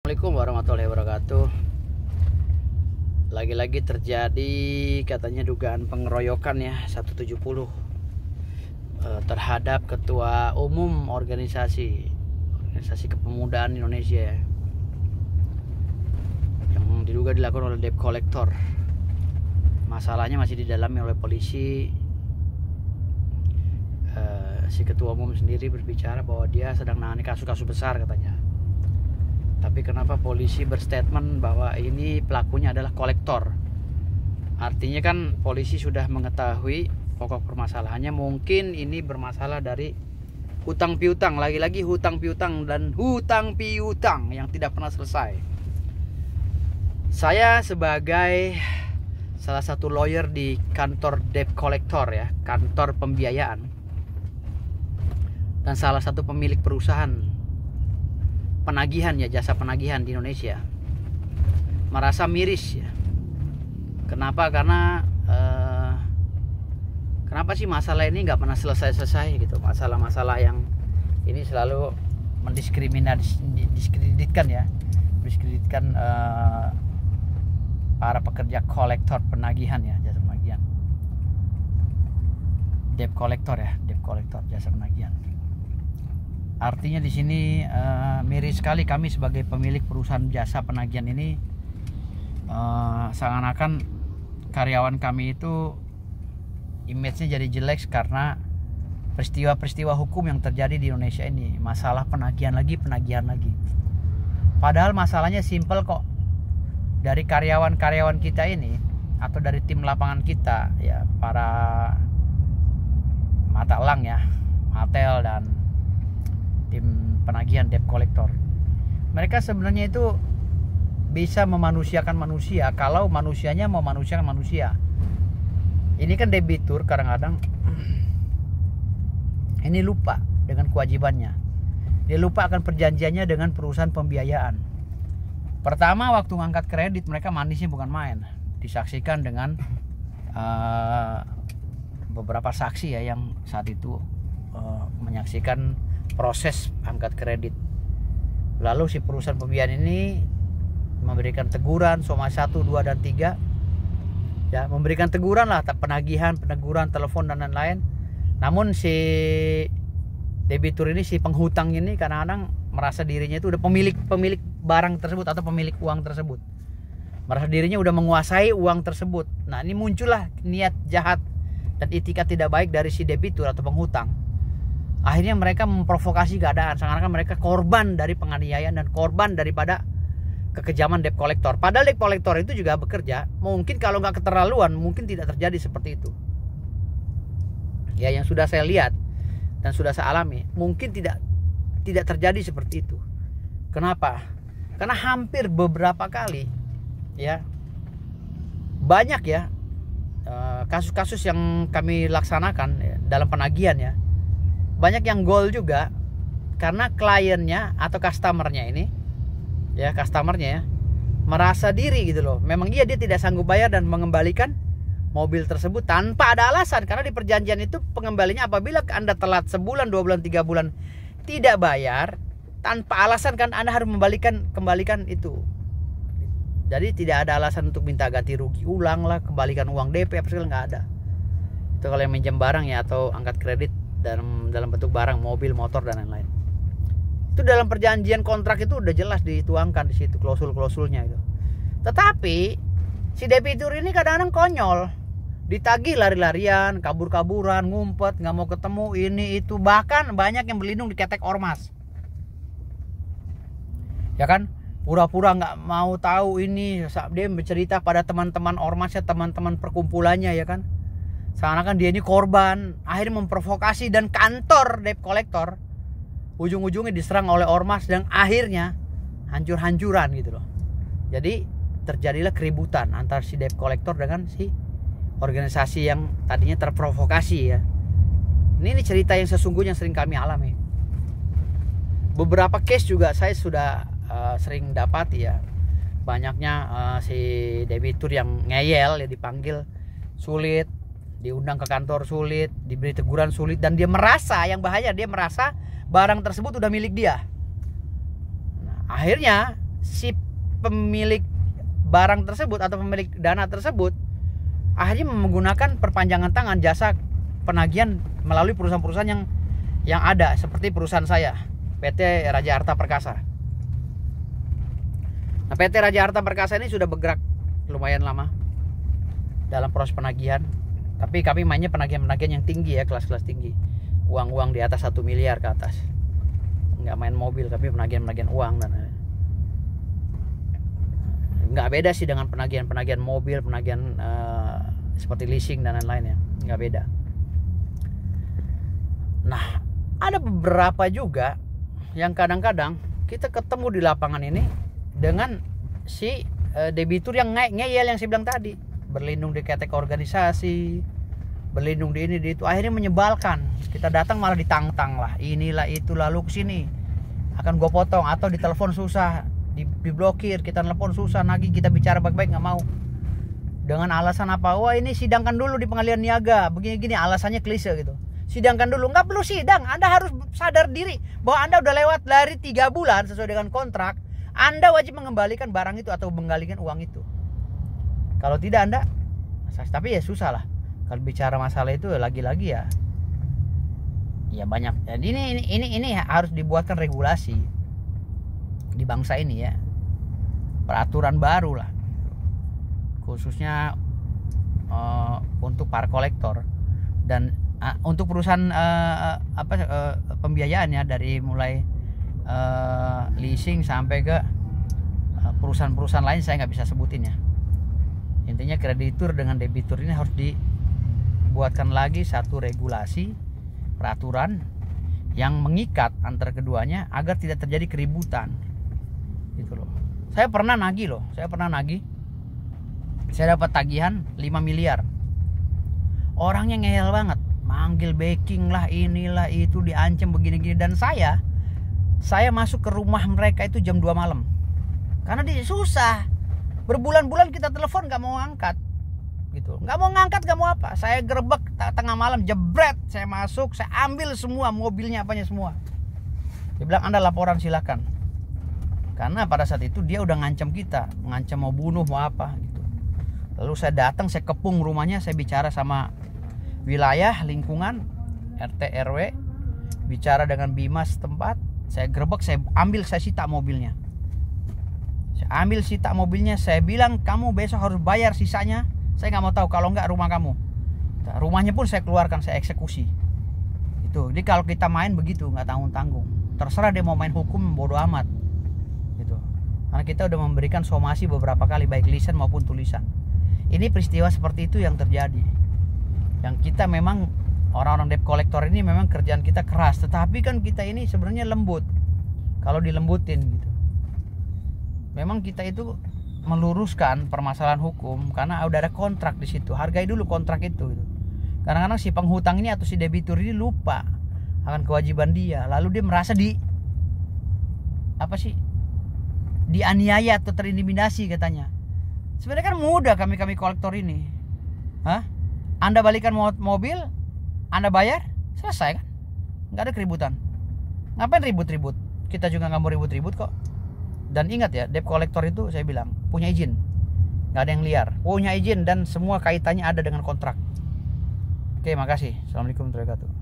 Assalamualaikum warahmatullahi wabarakatuh. Lagi-lagi terjadi katanya dugaan pengeroyokan ya 170 terhadap ketua umum organisasi kepemudaan Indonesia ya, yang diduga dilakukan oleh debt collector. Masalahnya masih didalami oleh polisi. Si ketua umum sendiri berbicara bahwa dia sedang menangani kasus-kasus besar katanya. Tapi kenapa polisi berstatement bahwa ini pelakunya adalah kolektor? Artinya kan polisi sudah mengetahui pokok permasalahannya. Mungkin ini bermasalah dari hutang piutang. Lagi-lagi hutang piutang dan hutang piutang yang tidak pernah selesai. Saya sebagai salah satu lawyer di kantor debt collector ya, kantor pembiayaan, dan salah satu pemilik perusahaan penagihan ya, jasa penagihan di Indonesia, merasa miris ya. Kenapa? Karena kenapa sih masalah ini nggak pernah selesai-selesai gitu. Masalah-masalah yang ini selalu mendiskreditkan para pekerja kolektor penagihan ya, jasa penagihan, debt collector ya, debt collector jasa penagihan. Artinya di sini miris sekali kami sebagai pemilik perusahaan jasa penagihan ini, seakan-akan karyawan kami itu image-nya jadi jelek karena peristiwa-peristiwa hukum yang terjadi di Indonesia ini. Masalah penagihan lagi. Padahal masalahnya simpel kok. Dari karyawan-karyawan kita ini atau dari tim lapangan kita ya, para mata elang ya, Matel dan tim penagihan debt collector, mereka sebenarnya itu bisa memanusiakan manusia kalau manusianya mau manusiakan manusia. Ini kan debitur kadang-kadang ini lupa dengan kewajibannya. Dia lupa akan perjanjiannya dengan perusahaan pembiayaan. Pertama, waktu ngangkat kredit mereka manisnya bukan main. Disaksikan dengan beberapa saksi ya yang saat itu menyaksikan proses angkat kredit. Lalu si perusahaan pembiayaan ini memberikan teguran Soma 1, 2 dan 3 ya, memberikan teguran lah, penagihan, peneguran, telepon dan lain-lain. Namun si debitur ini, si penghutang ini kadang-kadang merasa dirinya itu udah pemilik barang tersebut atau pemilik uang tersebut, merasa dirinya udah menguasai uang tersebut. Nah, ini muncullah niat jahat dan itikat tidak baik dari si debitur atau penghutang. Akhirnya mereka memprovokasi keadaan, seakan-akan mereka korban dari penganiayaan dan korban daripada kekejaman debt collector. Padahal debt collector itu juga bekerja. Mungkin kalau nggak keterlaluan, mungkin tidak terjadi seperti itu. Ya, yang sudah saya lihat dan sudah saya alami, mungkin tidak terjadi seperti itu. Kenapa? Karena hampir beberapa kali ya, banyak ya kasus-kasus yang kami laksanakan ya, dalam penagihan ya, banyak yang goal juga karena kliennya atau customernya ini ya, merasa diri gitu loh. Memang dia tidak sanggup bayar dan mengembalikan mobil tersebut tanpa ada alasan. Karena di perjanjian itu pengembalinya apabila Anda telat sebulan, 2 bulan, 3 bulan tidak bayar tanpa alasan, kan Anda harus kembalikan itu. Jadi tidak ada alasan untuk minta ganti rugi ulang lah, kembalikan uang DP apa segala, nggak ada. Itu kalau yang minjem barang ya, atau angkat kredit dalam bentuk barang, mobil, motor dan lain-lain. Itu dalam perjanjian kontrak itu udah jelas dituangkan di situ klausul-klausulnya itu. Tetapi si debitur ini kadang-kadang konyol, ditagih lari-larian, kabur-kaburan, ngumpet, nggak mau ketemu ini itu, bahkan banyak yang berlindung di ketek ormas. Ya kan? Pura-pura nggak mau tahu ini, dia bercerita pada teman-teman ormasnya, teman-teman perkumpulannya ya kan. Seakan-akan dia ini korban, akhirnya memprovokasi, dan kantor debt collector ujung-ujungnya diserang oleh ormas dan akhirnya hancur-hancuran gitu loh. Jadi terjadilah keributan antara si debt collector dengan si organisasi yang tadinya terprovokasi ya. Ini cerita yang sesungguhnya sering kami alami. Beberapa case juga saya sudah sering dapati ya. Banyaknya si debitur yang ngeyel ya, dipanggil sulit, diundang ke kantor sulit, diberi teguran sulit, dan dia merasa, yang bahaya, dia merasa barang tersebut udah milik dia. Nah, akhirnya si pemilik barang tersebut atau pemilik dana tersebut akhirnya menggunakan perpanjangan tangan jasa penagihan melalui perusahaan-perusahaan yang ada, seperti perusahaan saya, PT Raja Harta Perkasa. Nah, PT Raja Harta Perkasa ini sudah bergerak lumayan lama dalam proses penagihan, tapi kami mainnya penagihan-penagihan yang tinggi ya, kelas-kelas tinggi, uang-uang di atas 1 miliar ke atas. Nggak main mobil, tapi penagihan-penagihan uang dan nggak beda sih dengan penagihan-penagihan mobil, penagihan seperti leasing dan lain-lain ya, nggak beda. Nah, ada beberapa juga yang kadang-kadang kita ketemu di lapangan ini dengan si debitur yang ngeyel yang saya bilang tadi, berlindung di ketek organisasi, berlindung di ini di itu, akhirnya menyebalkan. Kita datang malah ditantang lah, inilah itu, lalu kesini akan gue potong, atau ditelepon susah, diblokir, kita telepon susah, nagih, kita bicara baik-baik nggak mau. Dengan alasan apa? Wah, ini sidangkan dulu di pengadilan niaga, begini-gini, alasannya klise gitu. Sidangkan dulu, nggak perlu sidang. Anda harus sadar diri bahwa Anda udah lewat dari 3 bulan sesuai dengan kontrak. Anda wajib mengembalikan barang itu atau mengembalikan uang itu. Kalau tidak Anda, tapi ya susah lah. Kalau bicara masalah itu lagi-lagi ya banyak. Jadi ini harus dibuatkan regulasi di bangsa ini ya. Peraturan baru lah. Khususnya untuk para kolektor dan untuk perusahaan pembiayaan ya, dari mulai leasing sampai ke perusahaan-perusahaan lain saya nggak bisa sebutin ya. Intinya kreditur dengan debitur ini harus dibuatkan lagi satu regulasi, peraturan yang mengikat antara keduanya agar tidak terjadi keributan gitu loh. Saya pernah nagih. Saya dapat tagihan 5 miliar. Orangnya ngeyel banget, manggil backing lah, inilah itu, diancam begini-gini, dan saya masuk ke rumah mereka itu jam 2 malam. Karena dia susah. Berbulan-bulan kita telepon nggak mau angkat. Gitu. Nggak mau ngangkat, nggak mau apa. Saya gerebek tengah malam, jebret, saya masuk, saya ambil semua mobilnya, apanya semua. Dia bilang, Anda laporan silakan. Karena pada saat itu dia udah ngancam kita, ngancam mau bunuh, mau apa gitu. Lalu saya datang, saya kepung rumahnya, saya bicara sama wilayah, lingkungan, RT RW, bicara dengan bimas setempat, saya gerebek, saya ambil, saya sita mobilnya. Saya bilang, kamu besok harus bayar sisanya. Saya nggak mau tahu, kalau nggak rumah kamu. Rumahnya pun saya keluarkan, saya eksekusi. Itu. Jadi kalau kita main begitu, nggak tanggung-tanggung. Terserah dia mau main hukum, bodo amat. Gitu. Karena kita udah memberikan somasi beberapa kali, baik lisan maupun tulisan. Ini peristiwa seperti itu yang terjadi. Yang kita memang orang-orang debt collector ini memang kerjaan kita keras, tetapi kan kita ini sebenarnya lembut. Kalau dilembutin gitu. Memang kita itu meluruskan permasalahan hukum karena udah ada kontrak di situ. Hargai dulu kontrak itu gitu. Kadang-kadang si penghutang ini atau si debitur ini lupa akan kewajiban dia, lalu dia merasa dianiaya atau terintimidasi katanya. Sebenarnya kan mudah kami kolektor ini. Anda balikan mobil, Anda bayar, selesai kan? Nggak ada keributan. Ngapain ribut-ribut? Kita juga nggak mau ribut-ribut kok. Dan ingat ya, debt collector itu saya bilang punya izin, nggak ada yang liar, punya izin dan semua kaitannya ada dengan kontrak. Oke, makasih. Assalamualaikum warahmatullahi wabarakatuh.